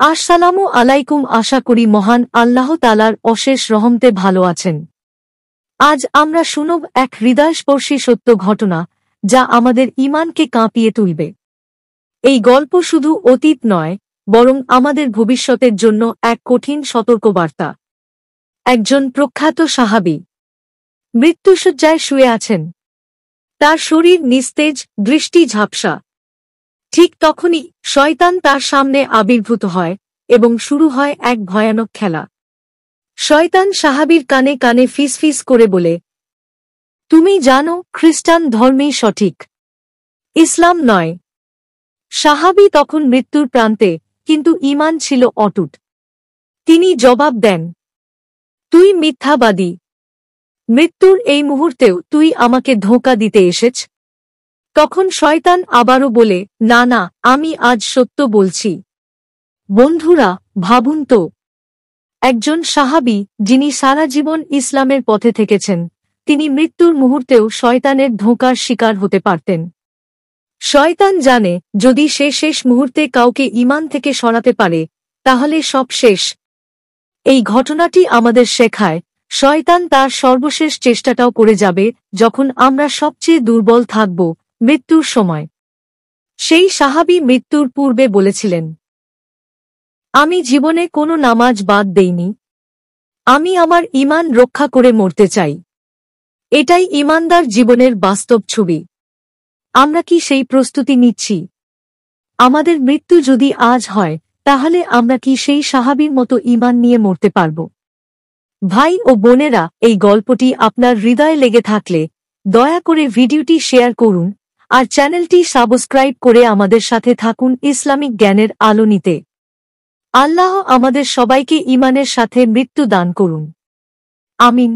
আসসালামু আলাইকুম। আশা করি মহান আল্লাহ তাআলার অশেষ রহমতে ভালো আছেন। আজ আমরা শুনব এক হৃদয়স্পর্শী সত্য ঘটনা, যা আমাদের ঈমানকে কাঁপিয়ে তুলবে। এই গল্প শুধু অতীত নয়, বরং আমাদের ভবিষ্যতের জন্য এক কঠিন সতর্কবার্তা। একজন প্রখ্যাত সাহাবী মৃত্যুশয্যায় শুয়ে আছেন। তার শরীর নিস্তেজ, দৃষ্টি ঝাপসা। ঠিক তখনই শয়তান তার সামনে আবির্ভূত হয় এবং শুরু হয় এক ভয়ানক খেলা। শয়তান সাহাবীর কানে কানে ফিসফিস করে বলে, তুমি জানো খ্রিস্টান ধর্মেই সঠিক, ইসলাম নয়। সাহাবী তখন মৃত্যুর প্রান্তে, কিন্তু ঈমান ছিল অটুট। তিনি জবাব দেন, তুই মিথ্যাবাদী। মৃত্যুর এই মুহূর্তেও তুই আমাকে ধোঁকা দিতে এসেছ। তখন শয়তান আবারও বলে, না না, আমি আজ সত্য বলছি। বন্ধুরা, ভাবুন তো, একজন সাহাবী যিনি সারা জীবন ইসলামের পথে থেকেছেন, তিনি মৃত্যুর মুহূর্তেও শয়তানের ধোঁকার শিকার হতে পারতেন। শয়তান জানে, যদি সে শেষ মুহূর্তে কাউকে ঈমান থেকে সরাতে পারে, তাহলে সব শেষ। এই ঘটনাটি আমাদের শেখায়, শয়তান তার সর্বশেষ চেষ্টাটাও করে যাবে যখন আমরা সবচেয়ে দুর্বল থাকব, মৃত্যুর সময়। সেই সাহাবী মৃত্যুর পূর্বে বলেছিলেন, আমি জীবনে কোনো নামাজ বাদ দেইনি। আমি আমার ঈমান রক্ষা করে মরতে চাই। এটাই ঈমানদার জীবনের বাস্তব ছবি। আমরা কি সেই প্রস্তুতি নিচ্ছি? আমাদের মৃত্যু যদি আজ হয়, তাহলে আমরা কি সেই সাহাবীর মতো ঈমান নিয়ে মরতে পারব? ভাই ও বোনেরা, এই গল্পটি আপনার হৃদয়ে লেগে থাকলে দয়া করে ভিডিওটি শেয়ার করুন আর চ্যানেলটি সাবস্ক্রাইব করে আমাদের সাথে থাকুন ইসলামিক জ্ঞানের আলো নিতে। আল্লাহ আমাদের সবাইকে ঈমানের সাথে মৃত্যু দান করুন। আমিন।